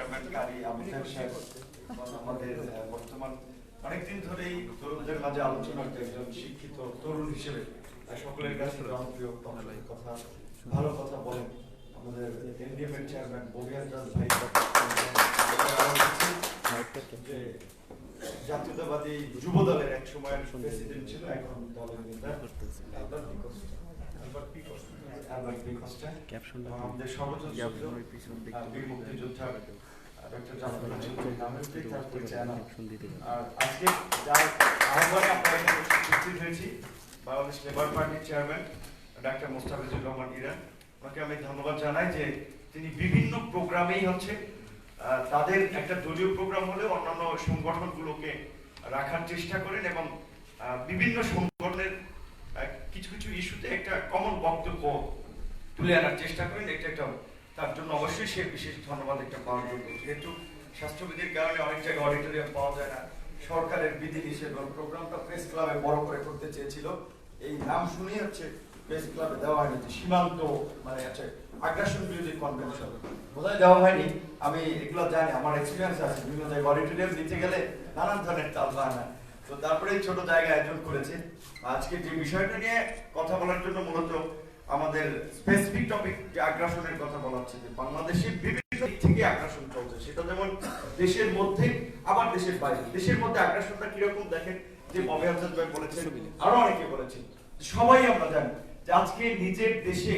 Chairman কারি আবুল সাহেব আমাদের বর্তমান অনেকদিন ধরেই তরুণদের মাঝে আলোচনার একজন শিক্ষিত তরুণ হিসেবে সকলের কাছে জনপ্রিয় কথা ভালো কথা বলেন আমাদের এনডিএম এর চেয়ারম্যান ববিয়ান ভাই জাতীয়তাবাদী যুব দলের এক সময়ের প্রেসিডেন্ট ছিল, এখন দলের নেতা আমাদের সর্বোচ্চ বীর মুক্তিযোদ্ধা ডক্টর জাফর আর আজকে যার আহ্বানে আপনারা উপস্থিত হয়েছি বাংলাদেশ লেবার পার্টির চেয়ারম্যান ডাক্তার মোস্তাফিজুর রহমান ইরান, ওনাকে আমি ধন্যবাদ জানাই যে তিনি বিভিন্ন প্রোগ্রামেই হচ্ছে তাদের একটা দলীয় প্রোগ্রাম হলে অন্যান্য সংগঠনগুলোকে রাখার চেষ্টা করেন এবং বিভিন্ন সংগঠনের কিছু কিছু ইস্যুতে একটা কমন বক্তব্য তুলে আনার চেষ্টা করেন। এটা একটা তার জন্য অবশ্যই সে বিশেষ ধন্যবাদ একটা পাওয়ার যোগ্য, যেহেতু স্বাস্থ্যবিধির কারণে অনেক জায়গায় অডিটোরিয়াম পাওয়া যায় না। সরকারের বিধিনিষেধ প্রোগ্রামটা প্রেস ক্লাবে বড় করে করতে চেয়েছিল, এই নাম শুনেই হচ্ছে প্রেস ক্লাবে দেওয়া হয়নি, সীমান্ত মানে আছে আগ্রাসন বিরোধী কনভেনশন বোধহয় দেওয়া হয়নি। আমি এগুলো জানি, আমার এক্সপিরিয়েন্স আছে, বিভিন্ন জায়গায় অডিটোরিয়াম দিতে গেলে নানান ধরনের তাল বাহানা, তো তারপরে ছোট জায়গায় আয়োজন করেছে। আজকে যে বিষয়টা নিয়ে কথা বলার জন্য মূলত আমাদের স্পেসিফিক টপিক যে আগ্রাসনের কথা বলা হচ্ছে, যে বাংলাদেশে বিভিন্ন দিক থেকে আগ্রাসন চলছে, সেটা যেমন দেশের মধ্যে আবার দেশের বাইরে। দেশের মধ্যে আগ্রাসনটা কিরকম দেখেন, যে মবিয়ান ভাই বলেছেন, আরো অনেকে বলেছেন, সবাই আমরা জানি যে আজকে নিজের দেশে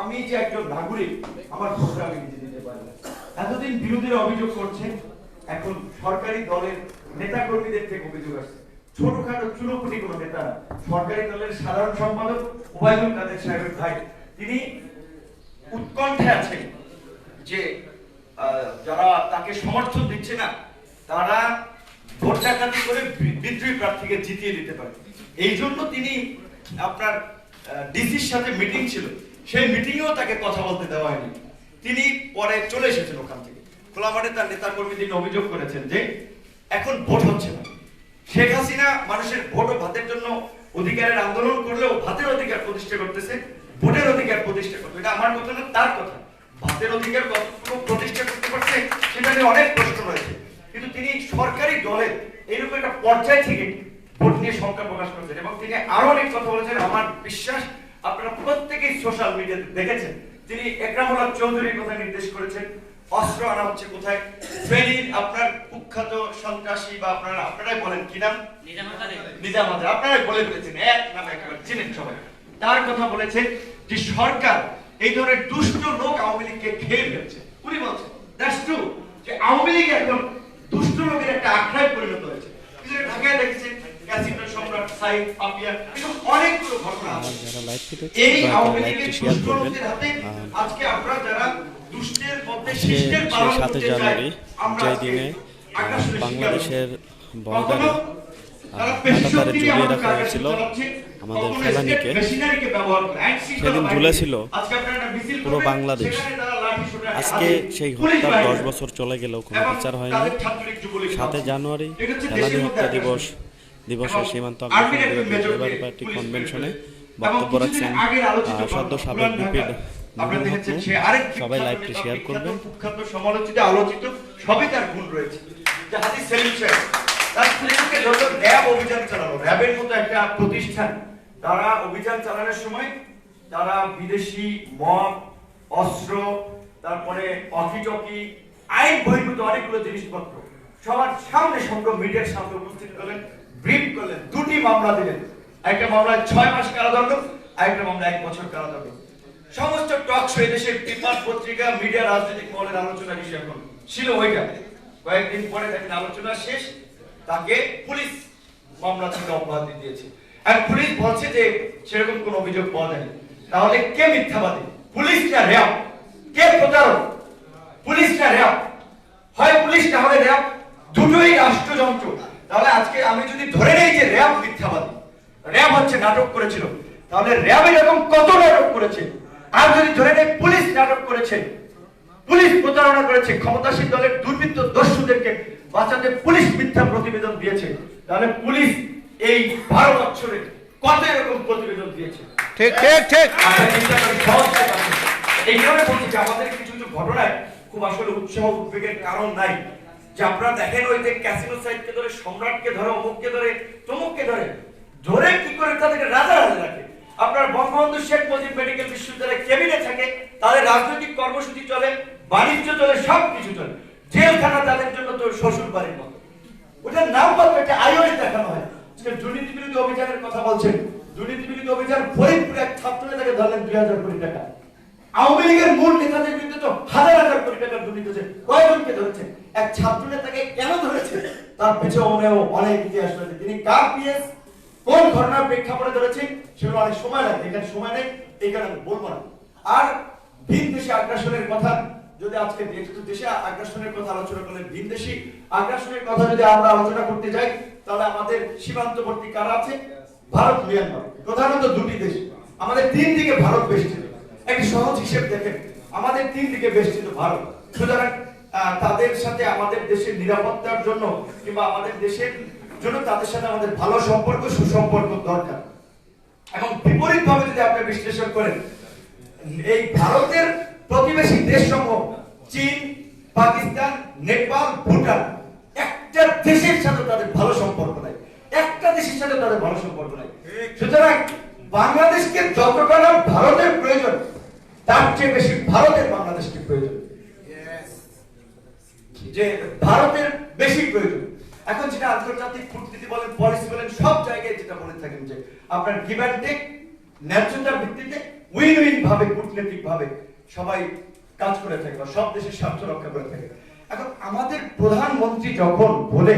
আমি যে একজন নাগরিক আমার ভোটটা আমি নিজে দিতে পারি না। এতদিন বিরোধীরা অভিযোগ করছেন, এখন সরকারি দলের নেতা কর্মীদের থেকে অভিযোগ আসছে, ছোটখাটো চুনোপুটি কোনো নেতা না, সরকারি দলের সাধারণ সম্পাদক ওবায়দুল কাদের সাহেবের ভাই, তিনি উৎকণ্ঠায় আছেন যে যারা তাকে সমর্থন দিচ্ছে না তারা ভোট ডাকাতি করে বিদ্রোহী প্রার্থীকে জিতিয়ে দিতে পারে। এই জন্য তিনি আপনার ডিসির সাথে মিটিং ছিল, সেই মিটিংয়েও তাকে কথা বলতে দেওয়া হয়নি, তিনি পরে চলে এসেছেন ওখান থেকে। খোলা মাঠে তার নেতা কর্মীদের অভিযোগ করেছেন যে এখন ভোট হচ্ছে না, শেখ হাসিনা মানুষের ভোট ও ভাতের জন্য অধিকারের আন্দোলন করলেও ভাতের অধিকার প্রতিষ্ঠা করতেছে, ভোটের অধিকার প্রতিষ্ঠা করতে, এটা আমার কথা না তার কথা। ভাতের অধিকার কতটুকু প্রতিষ্ঠা করতে পারছে সেটা নিয়ে অনেক প্রশ্ন রয়েছে, কিন্তু তিনি সরকারি দলের এইরকম একটা পর্যায় থেকে ভোট নিয়ে শঙ্কা প্রকাশ করেছেন এবং তিনি আরো অনেক কথা বলেছেন। আমার বিশ্বাস আপনারা প্রত্যেকেই সোশ্যাল মিডিয়াতে দেখেছেন, তিনি একরামুল্লাহ চৌধুরীর কথা নির্দেশ করেছেন, অস্ত্র আনা হচ্ছে কোথায়, ফেনীর আপনার কুখ্যাত সন্ত্রাসী বা আপনারাই বলেন কি নাম, নিজামাত, আপনারাই বলে ফেলেছেন, এক নামে একেবারে চিনেন সবাই, তার কথা বলেছেন যে সরকার এই ধরনের দুষ্ট লোক আওয়ামী লীগকে খেয়ে ফেলছে। উনি বলছেন দ্যাটস ট্রু, যে আওয়ামী লীগ এখন দুষ্ট লোকের একটা আখড়ায় পরিণত হয়েছে। ঢাকায় দেখেছেন ক্যাসিনো সম্রাট সাইদ আপিয়া, এরকম অনেকগুলো ঘটনা আছে। এই আওয়ামী লীগের দুষ্ট লোকদের হাতে আজকে আমরা যারা দুষ্টের মধ্যে শিষ্টের পালন করতে চাই, আমরা দিনে বাংলাদেশের বর্ডারে কাঁটাতারে ঝুলিয়ে রাখা হয়েছিল আমাদের ফেলানিকে, সেদিন ঝুলেছিল পুরো বাংলাদেশ। আজকে সেই হত্যার 10 বছর চলে গেলেও কোনো বিচার হয়নি। 7 জানুয়ারি ফেলানি হত্যা দিবসে সীমান্ত লেবার পার্টি কনভেনশনে বক্তব্য রাখছেন সদ্য সাবেক বিপি সবাই লাইভটি শেয়ার করবেন। কুখ্যাত সমালোচিত আলোচিত সবই তার গুণ রয়েছে। হাজি সেলিম সাহেব তার স্ত্রীকে যত র্যাব অভিযান চালানো, র্যাবের মতো একটা প্রতিষ্ঠান, তারা অভিযান চালানোর সময় তারা বিদেশি মদ, অস্ত্র, তারপরে অকিটকি, আইন বহির্ভূত অনেকগুলো জিনিসপত্র সবার সামনে সংগ্রহ মিডিয়ার সামনে উপস্থিত করলেন, ব্রিফ করলেন, 2টি মামলা দিলেন, একটা মামলায় 6 মাস কারাদণ্ড, আরেকটা মামলায় 1 বছর কারাদণ্ড। সমস্ত টক শো এদেশের পেপার পত্রিকা মিডিয়া রাজনৈতিক মহলের আলোচনার বিষয় এখন ছিল ওইটা। কয়েকদিন পরে দেখেন আলোচনা শেষ, তাকে পুলিশ মামলা থেকে অব্যাহতি দিয়েছে। আর পুলিশ বলছে যে সেরকম কোনো অভিযোগ পাওয়া যায়নি। তাহলে কে মিথ্যাবাদী, পুলিশ না র্যাব? কে প্রতারক, পুলিশ না র্যাব? হয় পুলিশ না হলে র্যাব, দুটোই রাষ্ট্রযন্ত্র। তাহলে আজকে আমি যদি ধরে নেই যে র্যাব মিথ্যাবাদী, র্যাব হচ্ছে নাটক করেছিল, তাহলে র্যাব এরকম কত নাটক করেছে? আর যদি ধরে নেই পুলিশ নাটক করেছে, পুলিশ প্রতারণা করেছে, ক্ষমতাসীন দলের দুর্বৃত্ত দস্যুদেরকে বাঁচাতে পুলিশ মিথ্যা প্রতিবেদন দিয়েছে, তাহলে পুলিশ এই 12 বছরে কত এরকম প্রতিবেদন দিয়েছে? ঠিক ঠিক ঠিক। এই কারণে বলছি যে আমাদের কিছু কিছু ঘটনায় খুব খুব আসলে উৎসাহ উদ্বেগের কারণ নাই। যে আপনারা দেখেন ওই যে ক্যাসিনো সাইডকে ধরে, সম্রাটকে ধরে, অমুককে ধরে, তমুককে ধরে, ধরে কি করে তাদেরকে রাজা রাজা রাখে। আপনার বঙ্গবন্ধু শেখ মুজিব মেডিকেল বিশ্ববিদ্যালয়ে কেবিনে থাকে, তাদের রাজনৈতিক কর্মসূচি চলে, বাণিজ্য চলে, সবকিছু চলে। জেলখানা তাদের জন্য তো শ্বশুর বাড়ির মতো। ওটার নাম মাত্র একটা আইওএস দেখানো হয়। দুর্নীতি বিরোধী অভিযানের কথা বলছেন, দুর্নীতি বিরোধী অভিযান ফরিদপুরে এক ছাত্র নেতাকে ধরলেন 2000 কোটি টাকা। আওয়ামী লীগের মূল নেতাদের বিরুদ্ধে তো হাজার হাজার কোটি টাকার দুর্নীতি হচ্ছে, কয়জনকে ধরেছে? এক ছাত্র নেতাকে কেন ধরেছে তার পেছনেও অনেক ইতিহাস রয়েছে। তিনি কার পিএস, কোন ঘটনার প্রেক্ষাপটে ধরেছে সেগুলো অনেক সময় লাগে, এখানে সময় নেই, এই কারণে আমি বলবো না। আর ভিন দেশে আগ্রাসনের কথা যদি আজকে যেহেতু দেশে আগ্রাসনের কথা আলোচনা করলে, ভিন দেশি আগ্রাসনের কথা যদি আমরা আলোচনা করতে যাই, তাহলে আমাদের সীমান্তবর্তী কারা আছে? ভারত, মিয়ানমার, প্রধানত দুটি দেশ। আমাদের তিন দিকে ভারত বেষ্টিত। একটি সহজ হিসেব দেখেন, আমাদের তিন দিকে বেষ্টিত ভারত। সুতরাং তাদের সাথে আমাদের দেশের নিরাপত্তার জন্য কিংবা আমাদের দেশের জন্য তাদের সাথে আমাদের ভালো সম্পর্ক, সুসম্পর্ক দরকার। এবং বিপরীত ভাবে যদি আপনি বিশ্লেষণ করেন, এই ভারতের প্রতিবেশী দেশসমূহ চীন, পাকিস্তান, নেপাল, ভুটান, একটা দেশের সাথে তাদের ভালো সম্পর্ক নাই, একটা দেশের সাথে তাদের ভালো সম্পর্ক নাই। সুতরাং বাংলাদেশকে যতটা না ভারতের প্রয়োজন, তার চেয়ে বেশি ভারতের বাংলাদেশকে প্রয়োজন, যে ভারতের বেশি প্রয়োজন। এখন যেটা আন্তর্জাতিক কূটনীতি বলেন, পলিসি বলেন, সব জায়গায় যেটা বলে থাকেন যে আপনার গিভ অ্যান্ড টেক, ন্যায্যতার ভিত্তিতে উইন উইন ভাবে কূটনৈতিক ভাবে সবাই কাজ করে থাকে বা সব দেশের স্বার্থ রক্ষা করে থাকে। এখন আমাদের প্রধানমন্ত্রী যখন বলে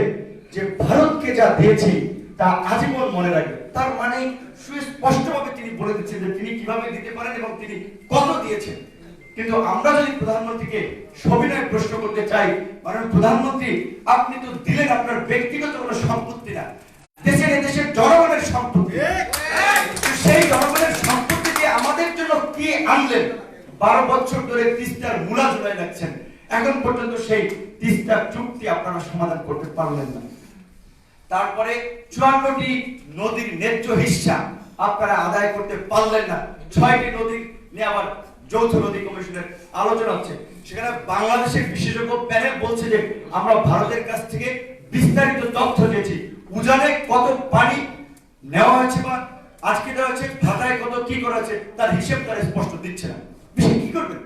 যে ভারতকে যা দিয়েছি তা আজীবন মনে রাখবে, তার মানে সুস্পষ্টভাবে তিনি বলে দিচ্ছেন যে তিনি কিভাবে দিতে পারেন এবং তিনি কত দিয়েছেন। কিন্তু আমরা যদি প্রধানমন্ত্রীকে সবিনয় প্রশ্ন করতে চাই, মাননীয় প্রধানমন্ত্রী, আপনি তো দিলেন আপনার ব্যক্তিগত কোনো সম্পত্তি না, দেশের এদেশের জনগণের সম্পত্তি। সেই জনগণের সম্পত্তি দিয়ে আমাদের জন্য কি আনলেন? 12 বছর ধরে তিস্তার মূলা ঝুলাই রাখছেন, এখন পর্যন্ত সেই তিস্তার চুক্তি আপনারা সমাধান করতে পারলেন না। তারপরে 54টি নদীর ন্যায্য হিস্সা আপনারা আদায় করতে পারলেন না। 6টি নদী নিয়ে আবার যৌথ নদী কমিশনের আলোচনা হচ্ছে, সেখানে বাংলাদেশের বিশেষজ্ঞ প্যানেল বলছে যে আমরা ভারতের কাছ থেকে বিস্তারিত তথ্য দিয়েছি, উজানে কত পানি নেওয়া হয়েছে বা আজকে দেওয়া হয়েছে, ভাটায় কত কি করা হয়েছে, তার হিসেব তারা স্পষ্ট দিচ্ছে না। বিষয় কি করবে?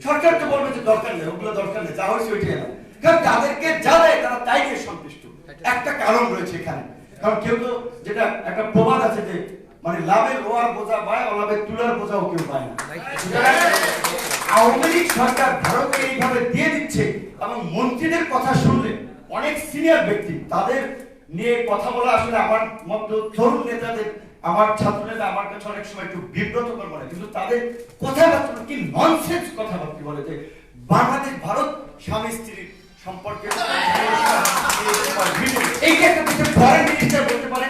সরকার তো বলবে যে দরকার নেই, ওগুলো দরকার নেই, যা হয়েছে ওইটাই না। কারণ তাদেরকে যা দেয় তারা তাই নিয়ে সন্তুষ্ট। একটা কারণ রয়েছে এখানে, কারণ কেউ তো, যেটা একটা প্রবাদ আছে যে মানে লাভের রোয়ার বোঝা পায়, অলাভের তুলার বোঝাও কেউ পায় না। আওয়ামী লীগ সরকার ভারতকে এইভাবে দিয়ে দিচ্ছে এবং মন্ত্রীদের কথা শুনলে অনেক সিনিয়র ব্যক্তি তাদের নিয়ে কথা বলা আসলে আমার মতো তরুণ নেতাদের, আমার ছাত্র নেতা আমার কাছে অনেক সময় একটু বিব্রতকর মনে, কিন্তু তাদের কথাবার্তা কি ননসেন্স কথাবার্তা বলে যে বাংলাদেশ ভারত স্বামী স্ত্রীর সম্পর্কে এইটা একটা দেশের ফরেন মিনিস্টার বলতে পারে।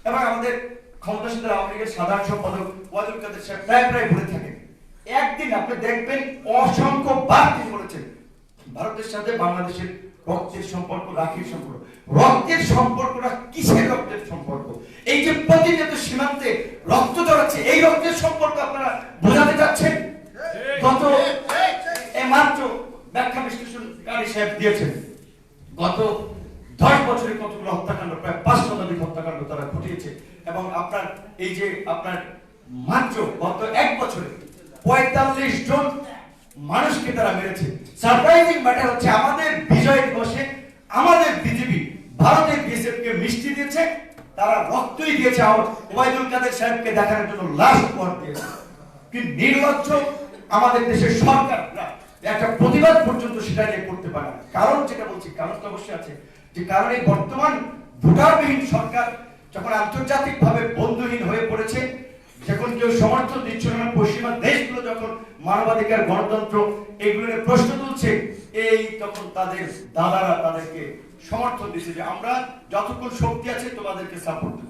এবং আমাদের ক্ষমতাসীন আওয়ামী লীগের সাধারণ সম্পাদক ওয়াদুল কাদের সাহেব প্রায় বলে থাকেন, একদিন আপনি দেখবেন অসংখ্য বার তিনি বলেছেন ভারতের সাথে বাংলাদেশের রক্তের সম্পর্ক, রাখির সম্পর্ক। রক্তের সম্পর্কটা কিসের রক্তের সম্পর্ক? এই যে প্রতিনিয়ত সীমান্তে রক্ত জড়াচ্ছে, এই রক্তের সম্পর্ক আপনারা বোঝাতে যাচ্ছেন? গত মাত্র ব্যাখ্যা বিশ্লেষণকারী সাহেব দিয়েছেন, গত 10 বছরে কতগুলো হত্যাকাণ্ড, প্রায় 5 শতাধিক হত্যাকাণ্ড তারা ঘটিয়েছে। এবং আপনার এই যে আপনার মাত্র গত 1 বছরে 45 জন মানুষকে তারা মেরেছে। সারপ্রাইজিং ম্যাটার হচ্ছে আমাদের বিজয় দিবসে আমাদের বিজেপি ভারতের বিএসএফ কে মিষ্টি দিয়েছে, তারা রক্তই দিয়েছে, ওবায়দুল কাদের সাহেবকে দেখানোর জন্য লাশ উপহার দিয়েছে। কিন্তু নির্লজ্জ আমাদের দেশের সরকাররা একটা প্রতিবাদ পর্যন্ত সেটা নিয়ে করতে পারে না। কারণ যেটা বলছি, কারণ তো অবশ্যই আছে, যে কারণে বর্তমান ভোটারবিহীন সরকার যখন আন্তর্জাতিকভাবে বন্ধুহীন হয়ে পড়েছে, যখন কেউ সমর্থন দিচ্ছে না, পশ্চিমা দেশগুলো যখন মানবাধিকার, গণতন্ত্র এগুলো নিয়ে প্রশ্ন তুলছে, এই তখন তাদের দাদারা তাদেরকে সমর্থন দিচ্ছে যে আমরা যতক্ষণ শক্তি আছে তোমাদেরকে সাপোর্ট দেব।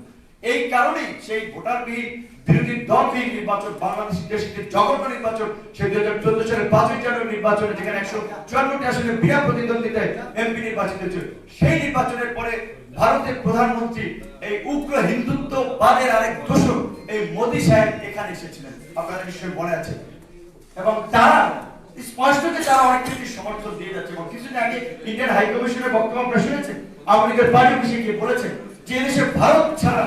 এই কারণে সেই ভোটারবিহীন বিরোধী দলবিহীন নির্বাচন, বাংলাদেশ দেশকে জঘন্য নির্বাচন, সেই 2014 সালের 5ই জানুয়ারি নির্বাচনে যেখানে 154টি আসলে বিনা প্রতিদ্বন্দ্বিতায় এমপি নির্বাচিত হয়েছে, সেই নির্বাচনের পরে ভারতের প্রধানমন্ত্রী এই উগ্র হিন্দুত্ববাদের আরেক দোষর এই মোদী সাহেব এখানে এসেছিলেন, আপনাদের নিশ্চয়ই মনে আছে। এবং তারা স্পষ্ট যে তারা অনেক কিছু সমর্থন কিছুদিন আগে ইন্ডিয়ান হাই কমিশনের বক্তব্য আপনারা শুনেছেন, আওয়ামী লীগের পার্টি অফিসে গিয়ে বলেছেন যে দেশে ভারত ছাড়া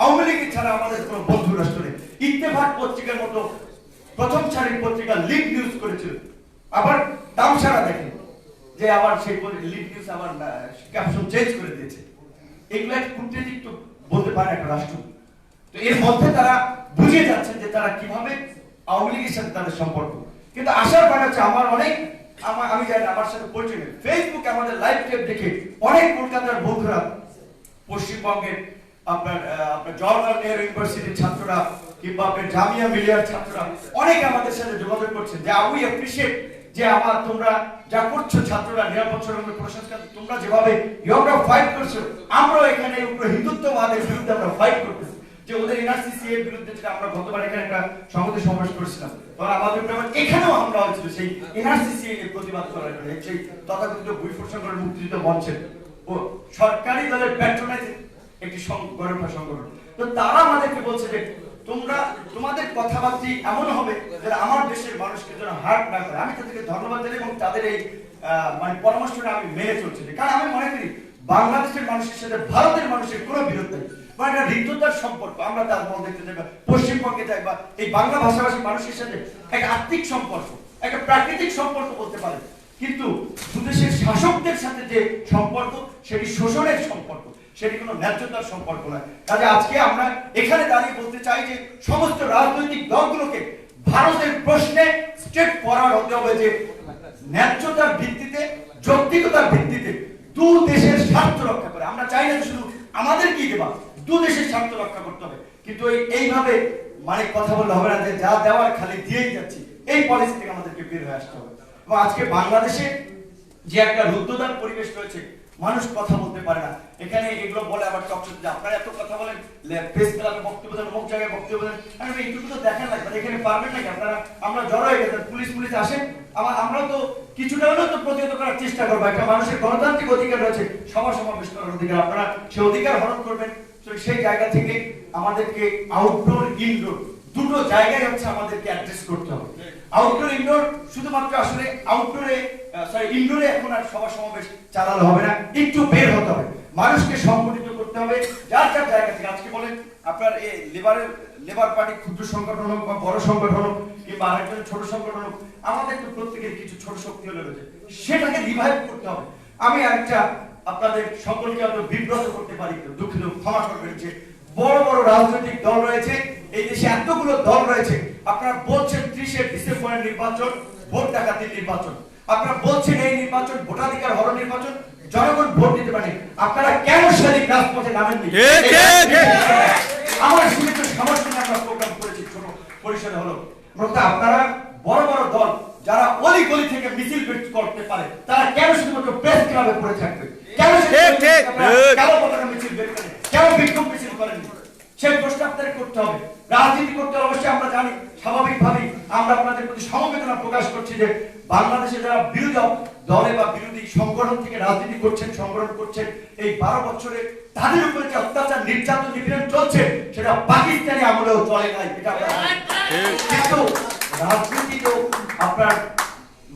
আওয়ামী লীগ ছাড়া আমাদের কোনো বন্ধু রাষ্ট্র নেই। ইত্তেফাক পত্রিকার মতো প্রথম সারির পত্রিকা লিড নিউজ করেছিল, আবার দাম সারা দেখেন যে আবার সেই লিড নিউজ আবার ক্যাপশন চেঞ্জ করে দিয়েছে। এগুলো একটা কূটনীতিক তো বলতে পারে একটা রাষ্ট্র। তো এর মধ্যে তারা বুঝিয়ে যাচ্ছেন যে তারা কিভাবে আওয়ামী লীগের সাথে তাদের সম্পর্ক। কিন্তু আশার ব্যাপার হচ্ছে আমার অনেক আমি জানি আমার সাথে পরিচয় নেই, ফেসবুকে আমাদের লাইভ টেপ দেখে অনেক কলকাতার বন্ধুরা, পশ্চিমবঙ্গের আপনার জওহরলাল নেহরু ইউনিভার্সিটির ছাত্ররা কিংবা আপনার জামিয়া মিলিয়ার ছাত্ররা অনেকে আমাদের সাথে যোগাযোগ করছেন যে উই অ্যাপ্রিশিয়েট যে তোমরা যা করছো ছাত্ররা নিরাপদ সড়কের প্রশাসন, তোমরা যেভাবে ইয়ংরা ফাইট করছো, আমরাও এখানে হিন্দুত্ববাদের বিরুদ্ধে আমরা ফাইট করতেছি। যে ওদের এনআরসিসি এর বিরুদ্ধে যেটা আমরা গতবার এখানে একটা সংহতি সমাবেশ করেছিলাম, তখন আমাদের এখানেও হামলা হয়েছিল সেই এনআরসিসি এর প্রতিবাদ করার জন্য, সেই তথাকথিত বৈফর সংগঠন মুক্তিযুদ্ধ মঞ্চের ও সরকারি দলের প্যাট্রোনাইজে একটি সংগঠন। তো তারা আমাদেরকে বলছে যে তোমরা তোমাদের কথাবার্তা এমন হবে যে আমার দেশের মানুষকে যেন হার্ট না করে। আমি তাদেরকে ধন্যবাদ জানাই এবং তাদের এই মানে পরামর্শটা আমি মেনে চলছি, কারণ আমি মনে করি বাংলাদেশের মানুষের সাথে ভারতের মানুষের কোনো বিরোধ নেই, মানে একটা হৃদ্যতার সম্পর্ক। আমরা তাজমহল দেখতে যাই বা পশ্চিমবঙ্গে যাই বা এই বাংলা ভাষাভাষী মানুষের সাথে একটা আত্মিক সম্পর্ক, একটা প্রাকৃতিক সম্পর্ক বলতে পারে। কিন্তু দুদেশের শাসকদের সাথে যে সম্পর্ক সেটি শোষণের সম্পর্ক, সেটি কোনো ন্যায্যতার সম্পর্ক নয়। কাজে আজকে আমরা এখানে দাঁড়িয়ে বলতে চাই যে সমস্ত রাজনৈতিক দলগুলোকে ভারতের প্রশ্নে স্ট্রেট ফরওয়ার্ড হতে হবে, যে ন্যায্যতার ভিত্তিতে, যৌক্তিকতার ভিত্তিতে দু দেশের স্বার্থ রক্ষা করে। আমরা চাই না শুধু আমাদের কি দেবা, দু দেশের স্বার্থ রক্ষা করতে হবে। কিন্তু এইভাবে মানে কথা বললে হবে না যে যা দেওয়ার খালি দিয়েই যাচ্ছি, এই পলিসি থেকে আমাদেরকে বের হয়ে আসতে হবে। এবং আজকে বাংলাদেশে যে একটা রুদ্ধদ্বার পরিবেশ রয়েছে, মানুষ কথা বলতে পারে না। এখানে এগুলো বলে আবার টকশোতে যে আপনারা এত কথা বলেন, প্রেস ক্লাবে বক্তব্য দেন, অমুক জায়গায় বক্তব্য দেন, আমি এইটুকু তো দেখেন লাগবে, এখানে পারবেন নাকি আপনারা? আমরা জড়ো হয়ে গেছেন, পুলিশ আসেন, আমরা তো কিছুটা হলেও তো প্রতিহত করার চেষ্টা করবো। একটা মানুষের গণতান্ত্রিক অধিকার রয়েছে সভা সমাবেশ করার অধিকার, আপনারা সেই অধিকার হরণ করবেন। তো সেই জায়গা থেকে আমাদেরকে আউটডোর ইনডোর দুটো জায়গায় হচ্ছে আমাদেরকে অ্যাড্রেস করতে হবে। আউটডোর ইনডোর শুধুমাত্র আসলে ইনডোরে এখন আর সভা সমাবেশ চালালে হবে না, একটু বের হতে হবে, মানুষকে সংগঠিত করতে হবে যার যার জায়গা থেকে। আজকে বলেন আপনার এই লেবার পার্টি ক্ষুদ্র সংগঠন হোক বা বড় সংগঠন হোক কিংবা আরেকজন ছোট সংগঠন হোক, আমাদের তো প্রত্যেকের কিছু ছোট শক্তি হলে রয়েছে, সেটাকে রিভাইভ করতে হবে। আমি একটা আপনাদের সকলকে হয়তো বিব্রত করতে পারি, দুঃখিত, ক্ষমা করবেন, যে বড় বড় রাজনৈতিক দল রয়েছে এই দেশে, এতগুলো দল রয়েছে। আপনারা বলছেন 30শে ডিসেম্বরের নির্বাচন ভোট ডাকাতির নির্বাচন, আপনারা বলছেন এই নির্বাচন ভোটাধিকার হরণ নির্বাচন, জনগণ ভোট দিতে পারে। আপনারা কেন সেদিন রাজপথে নামেননি? আমার সীমিত সামর্থ্য নিয়ে আমরা প্রোগ্রাম করেছি, ছোট পরিসরে হলো। আপনারা বড় বড় দল যারা অলি গলি থেকে মিছিল করতে পারে, তারা কেন শুধুমাত্র প্রেস ক্লাবে পড়ে থাকবে? কেন মিছিল বের করে, কেন বিক্ষোভ মিছিল করেন? সেই প্রশ্ন আপনাদের করতে হবে। রাজনীতি করতে অবশ্যই আমরা জানি, স্বাভাবিকভাবেই আমরা আপনাদের প্রতি সমবেদনা প্রকাশ করছি যে বাংলাদেশে যারা বিরোধী দলে বা বিরোধী সংগঠন থেকে রাজনীতি করছেন, সংগঠন করছেন, এই 12 বছরে তাদের উপরে যে অত্যাচার, নির্যাতন, নিপীড়ন চলছে সেটা পাকিস্তানি আমলেও চলে নাই, এটা কিন্তু রাজনীতি তো আপনার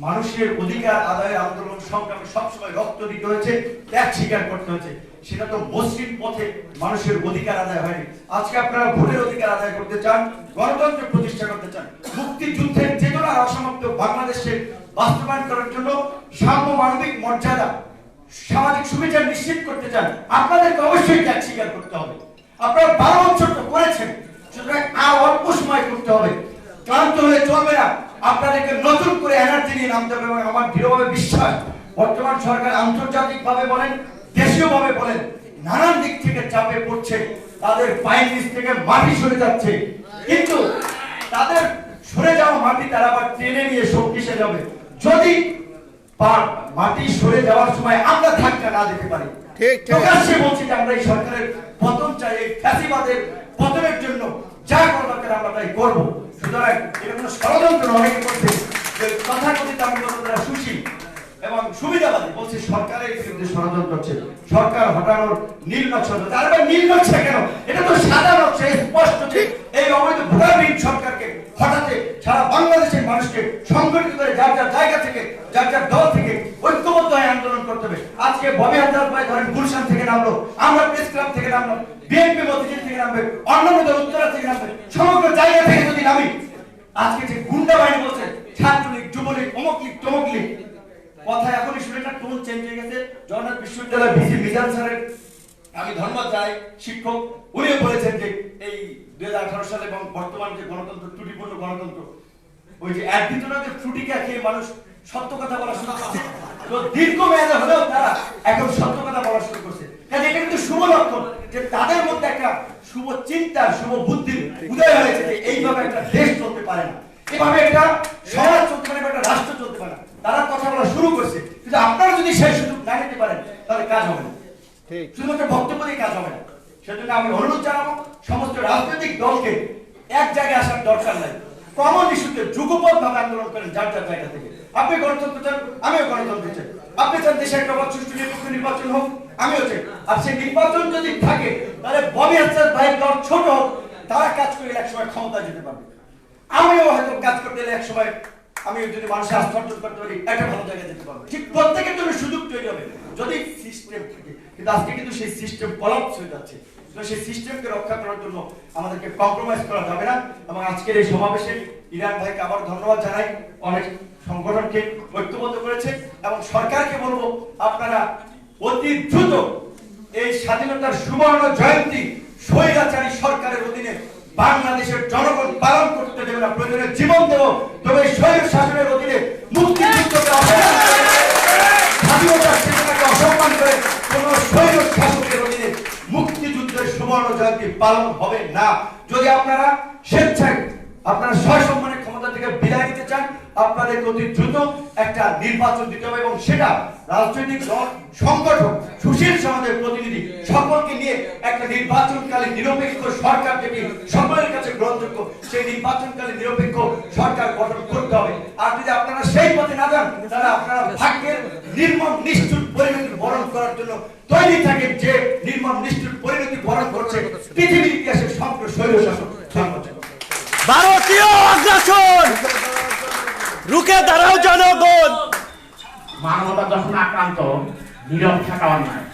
মানুষের অধিকার আদায়ের আন্দোলন সংগ্রামে সবসময় রক্ত দিতে হয়েছে, ত্যাগ স্বীকার করতে হয়েছে। সেটা তো মসৃণ পথে মানুষের অধিকার আদায় হয়নি। আজকে আপনারা ভোটের অধিকার আদায় করতে চান, গণতন্ত্র প্রতিষ্ঠা করতে চান, মুক্তিযুদ্ধের চেতনার অসমাপ্ত বাংলাদেশে বাস্তবায়ন করার জন্য সাম্য, মানবিক মর্যাদা, সামাজিক সুবিধা নিশ্চিত করতে চান, আপনাদেরকে অবশ্যই ত্যাগ স্বীকার করতে হবে। আপনারা 12 বছর তো করেছেন, সুতরাং আর অল্প সময় করতে হবে। ক্লান্ত হলে চলবে না, আপনাদেরকে নতুন করে এনার্জি নিয়ে নামতে হবে। এবং আমার দৃঢ়ভাবে বিশ্বাস বর্তমান সরকার আন্তর্জাতিকভাবে বলেন, দেশীয়ভাবে বলেন, নানান দিক থেকে চাপে পড়ছে, তাদের পায়ের নিচ থেকে মাটি সরে যাচ্ছে, কিন্তু তাদের সরে যাওয়া মাটি তারা আবার টেনে নিয়ে শক্তিশালী হবে যদি মাটি সরে যাওয়ার সময় আমরা ধাক্কা না দিতে পারি। প্রকাশ্যে বলছি যে আমরা এই সরকারের পতন চাই, এই ফ্যাসিবাদের পতনের জন্য যা করা দরকার আমরা তাই করবো। সুতরাং এটা কোনো ষড়যন্ত্র অনেকে করছে, তথাকথিত আমি সুশীল এবং সুবিধাবাদী বলছে সরকারের বিরুদ্ধে ষড়যন্ত্র হচ্ছে, সরকার হটানোর নীল নকশা। তার আবার নীল নকশা কেন? এটা তো সাদা নকশা, স্পষ্ট যে এই অবৈধ ভোটারবিহীন সরকারকে হঠাতে সারা বাংলাদেশের মানুষকে সংগঠিত করে যার যার জায়গা থেকে, যার যার দল থেকে ঐক্যবদ্ধ আজকে ববি হাজার ভাই ধরেন গুলশান থেকে নামলো, আমরা প্রেস ক্লাব থেকে নামলাম, বিএনপি মতিঝিল থেকে নামবে, অন্যান্য দল উত্তরা থেকে নামবে, সমগ্র জায়গা থেকে যদি নামি, আজকে যে গুন্ডা বাহিনী বলছে ছাত্রলীগ, যুবলীগ, অমুক লীগ, তমুক লীগ, কথা এখনই শুনে না, টোন চেঞ্জ হয়ে গেছে। জগন্নাথ বিশ্ববিদ্যালয় ভিসি মিজান স্যারের আমি ধন্যবাদ জানাই, শিক্ষক, উনিও বলেছেন যে এই 2018 সালে এবং বর্তমান যে গণতন্ত্র, ত্রুটিপূর্ণ গণতন্ত্র, ওই যে এক ভিতরে ত্রুটিকে খেয়ে মানুষ সত্য কথা বলা শুরু করছে, তো দীর্ঘমেয়াদে হলেও তারা এখন সত্য কথা বলা শুরু করছে। কাজে এটা কিন্তু শুভ লক্ষণ যে তাদের মধ্যে একটা শুভ চিন্তা, শুভ বুদ্ধির উদয় হয়েছে যে এইভাবে একটা দেশ চলতে পারে না, এভাবে একটা সমাজ চলতে পারে, একটা রাষ্ট্র চলতে পারে না। তারা কথা বলা শুরু করছে, কিন্তু আপনারা যদি সেই সুযোগ না নিতে পারেন তাহলে কাজ হবে না, শুধুমাত্র বক্তব্য দিয়ে কাজ হবে না। সেজন্য আমি অনুরোধ জানাবো সমস্ত রাজনৈতিক দলকে এক জায়গায় আসার দরকার নাই, কমন ইস্যুতে যুগপৎভাবে আন্দোলন করেন যার যার জায়গা থেকে। আপনি গণতন্ত্র চান, আমিও গণতন্ত্র চাই, আপনি চান দেশে একটা সুষ্ঠু নিরপেক্ষ নির্বাচন হোক, আমিও চাই। আর সেই নির্বাচন যদি থাকে তাহলে ববি হাসান ভাইয়ের দল ছোট হোক, তারা কাজ করে এক সময় ক্ষমতা যেতে পারবে, আমিও হয়তো কাজ করতে গেলে এক সময় আমি যদি মানুষের আস্থা অর্জন করতে পারি একটা ভালো জায়গায় যেতে পারবো। ঠিক প্রত্যেকের জন্য সুযোগ তৈরি হবে যদি সিস্টেম থাকে, কিন্তু আজকে কিন্তু সেই সিস্টেম কলাপস হয়ে যাচ্ছে। সেই সিস্টেমকে রক্ষা করার জন্য আমাদেরকে কম্প্রোমাইজ করা যাবে না। এবং আজকের এই সমাবেশে ইরান ভাইকে আবার ধন্যবাদ জানাই, অনেক সংগঠনকে ঐক্যবদ্ধ করেছে। এবং সরকারকে বলবো আপনারা অতি দ্রুত এই স্বাধীনতার সুবর্ণ জয়ন্তী স্বৈরাচারী সরকারের অধীনে বাংলাদেশের জনগণ পালন করতে দেবে না, প্রয়োজনে জীবন দেব, তবে স্বৈর শাসনের অধীনে মুক্তিযুদ্ধকে অপমান করে, স্বাধীনতার চেতনাকে অসম্মান করে কোন স্বৈর শাসকের অধীনে মুক্তিযুদ্ধের সুবর্ণ জয়ন্তী পালন হবে না। যদি আপনারা স্বেচ্ছায় আপনারা সসম্মানে ক্ষমতা থেকে বিদায় নিতে চান, আপনাদের অতি দ্রুত একটা নির্বাচন দিতে হবে এবং সেটা রাজনৈতিক দল, সংগঠন, সুশীল সমাজের প্রতিনিধি সকলকে নিয়ে একটা নির্বাচনকালীন নিরপেক্ষ সরকার যেটি সকলের কাছে গ্রহণযোগ্য, সেই নির্বাচনকালীন নিরপেক্ষ সরকার গঠন করতে হবে। আর যদি আপনারা সেই পথে না যান তাহলে আপনারা ভাগ্যের নির্মম নিষ্ঠুর পরিণতি বরণ করার জন্য তৈরি থাকেন, যে নির্মম নিষ্ঠুর পরিণতি বরণ করছে পৃথিবীর ইতিহাসের সমগ্র স্বৈরশাসক সংগঠন। ভারতীয় আগ্রাসন রুখে দাঁড়াও জনগণ। মানবতা যখন আক্রান্ত, নীরব থাকা অন্যায়।